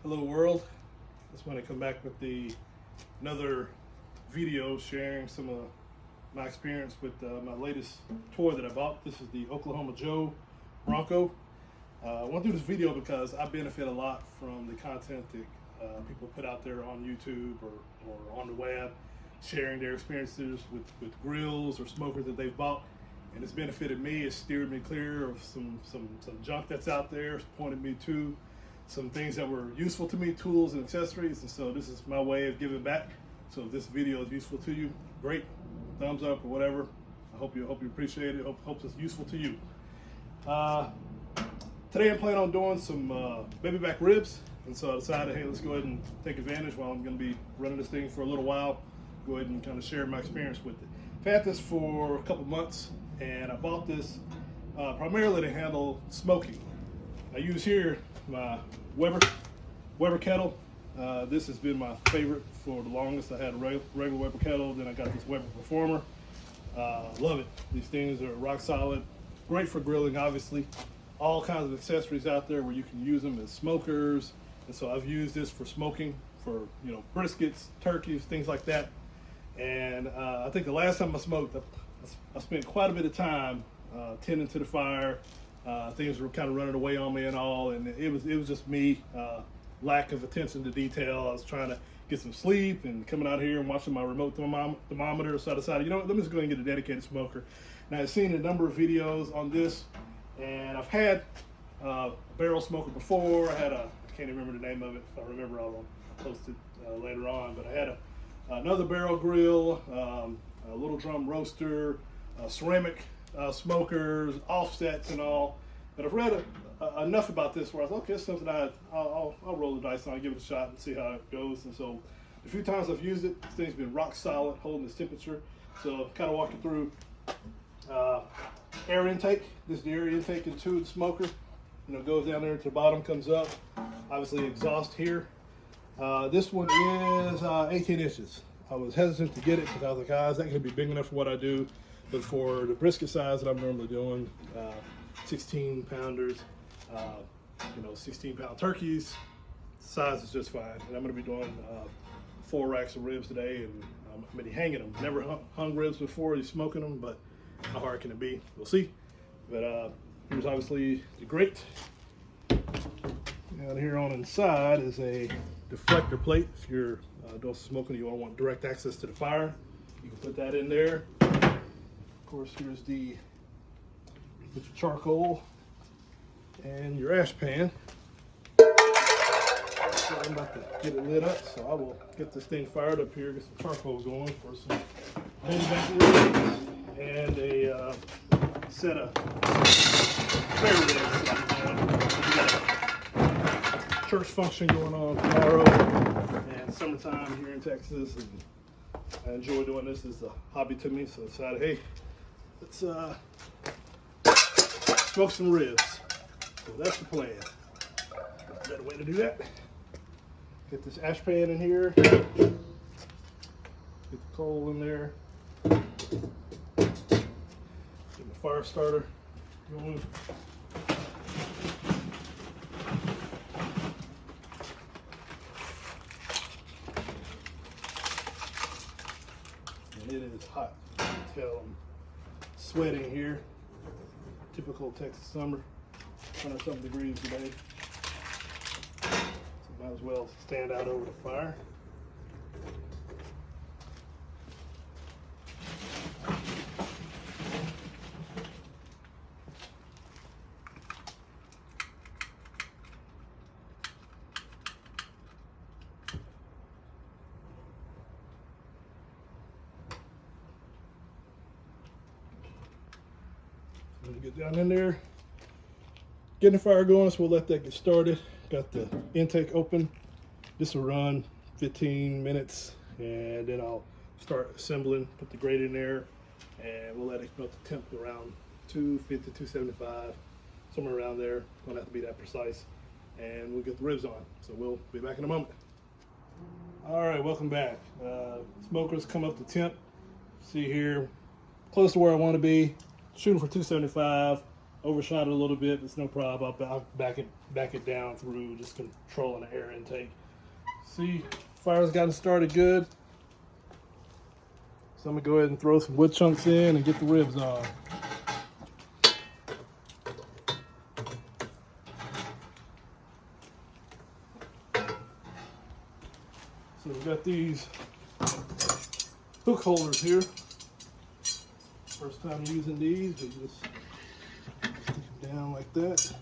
Hello world. Just want to come back with another video sharing some of my experience with my latest toy that I bought. This is the Oklahoma Joe Bronco. I want to do this video because I benefit a lot from the content that people put out there on YouTube or on the web, sharing their experiences with grills or smokers that they've bought. And it's benefited me. It's steered me clear of some junk that's out there. It's pointed me to some things that were useful to me, tools and accessories. And so this is my way of giving back. So if this video is useful to you, great, thumbs up or whatever. I hope you appreciate it. Hope it's useful to you. Today I'm planning on doing some baby back ribs. And so I decided, hey, let's go ahead and take advantage while I'm going to be running this thing for a little while. Go ahead and kind of share my experience with it. I've had this for a couple months, and I bought this primarily to handle smoking. I use here my Weber kettle. This has been my favorite for the longest. I had a regular Weber kettle, then I got this Weber Performer. Love it. These things are rock solid. Great for grilling, obviously. All kinds of accessories out there where you can use them as smokers. And so I've used this for smoking, for briskets, turkeys, things like that. And I think the last time I smoked, I spent quite a bit of time tending to the fire. Things were kind of running away on me and all, and it was just me, lack of attention to detail. I was trying to get some sleep and coming out here and watching my remote thermometer. So I decided, let me just go and get a dedicated smoker. Now I've seen a number of videos on this, and I've had a barrel smoker before. I can't even remember the name of it. If I remember, I'll post it later on. But I had another barrel grill, a little drum roaster, ceramic smokers, offsets and all. But I've read enough about this where I was okay, it's something I'll roll the dice on, give it a shot and see how it goes. And so the few times I've used it, this thing's been rock solid, holding its temperature. So kind of walk you through air intake. This is the air intake into the smoker. Goes down there to the bottom, comes up. Obviously exhaust here. This one is 18 inches. I was hesitant to get it because I was like, it's not going to be big enough for what I do. But for the brisket size that I'm normally doing, 16 pounders, 16-pound turkeys, size is just fine. And I'm going to be doing 4 racks of ribs today, and I'm going to be hanging them. Never hung ribs before, you're smoking them, but how hard can it be? We'll see. But here's obviously the grate. Down here on inside is a deflector plate. If you're doing smoking, you want direct access to the fire, you can put that in there. Of course, here's put your charcoal and your ash pan. So I'm about to get it lit up, so I will get this thing fired up here, get some charcoal going for some baby back ribs and a set of spare ribs. We got a church function going on tomorrow, and summertime here in Texas, and I enjoy doing this. It's a hobby to me, so I decided, hey, let's smoke some ribs. So that's the plan. That's a better way to do that. Get this ash pan in here. Get the coal in there. Get the fire starter going. And it is hot. You can tell I'm sweating here. Typical Texas summer, 100-something degrees today. So might as well stand out over the fire. Get down in there, getting the fire going, so we'll let that get started. Got the intake open. This will run 15 minutes, and then I'll start assembling, put the grate in there, and we'll let it melt the temp around 250, 275, somewhere around there. Don't have to be that precise, and we'll get the ribs on. So we'll be back in a moment. All right, welcome back. Smokers come up to temp. See here, close to where I want to be. Shooting for 275. overshot it a little bit. It's no problem. I'll back it down through just controlling the air intake. See, fire's gotten started good. So I'm gonna go ahead and throw some wood chunks in and get the ribs on. So we've got these hook holders here. First time using these, we just stick them down like that.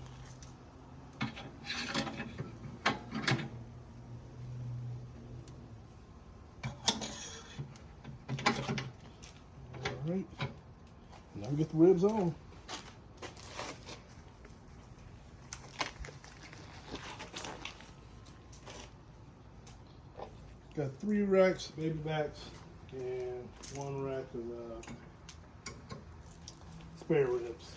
All right, now we get the ribs on. Got 3 racks of baby backs and 1 rack of spare ribs.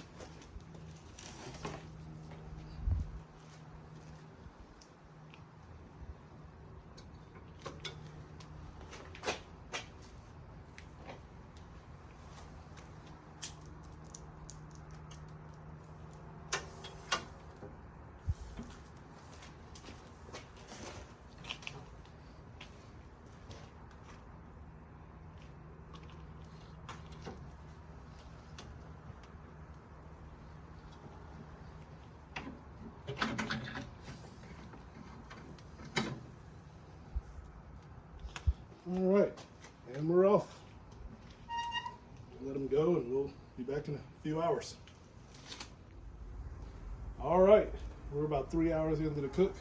All right, and we're off. Let them go and we'll be back in a few hours. All right, we're about 3 hours into the cook.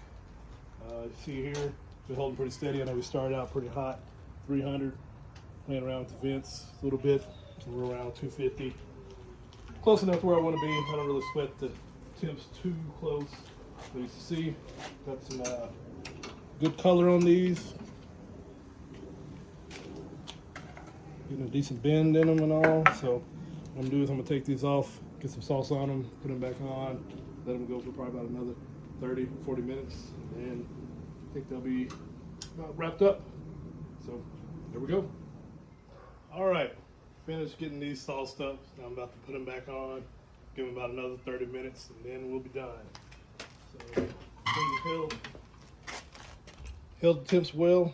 You see here, we're holding pretty steady. I know we started out pretty hot, 300, playing around with the vents a little bit. So we're around 250. Close enough to where I want to be. I don't really sweat the temps too close. But you see, got some good color on these. Getting a decent bend in them and all. So what I'm gonna do is I'm gonna take these off, get some sauce on them, put them back on, let them go for probably about another 30, 40 minutes. And I think they'll be about wrapped up. So there we go. All right, finished getting these sauced up. Now I'm about to put them back on, give them about another 30 minutes, and then we'll be done. So held the temps well.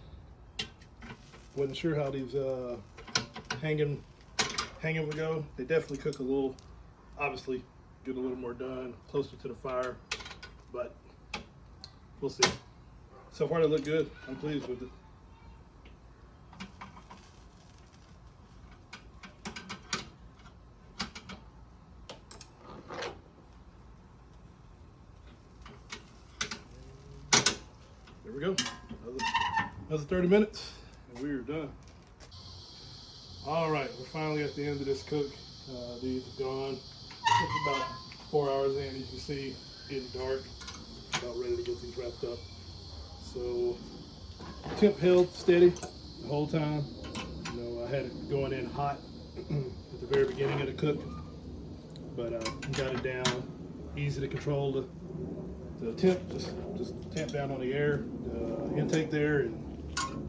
Wasn't sure how these hanging would go. They definitely cook a little, obviously get a little more done closer to the fire, but we'll see. So far they look good. I'm pleased with it. There we go. Another 30 minutes and we are done. All right, we're finally at the end of this cook. These are gone. It's about 4 hours in. As you can see, getting dark. About ready to get these wrapped up. So temp held steady the whole time. You know, I had it going in hot at the very beginning of the cook, but got it down. Easy to control the temp. Just tamp down on the air, the intake there, and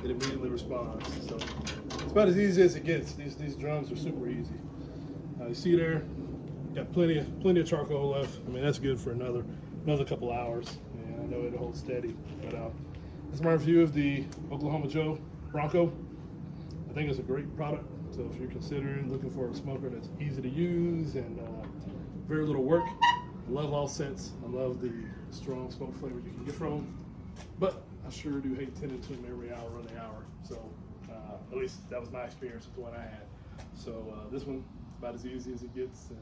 it immediately responds. So it's about as easy as it gets. These drums are super easy. You see there, got plenty of charcoal left. I mean, that's good for another couple hours, and I know it'll hold steady. But that's my review of the Oklahoma Joe Bronco. I think it's a great product. So if you're considering looking for a smoker that's easy to use and very little work, I love offsets. I love the strong smoke flavor you can get from them. But I sure do hate tending to them every hour on the hour. So at least that was my experience with the one I had. So this one, about as easy as it gets, and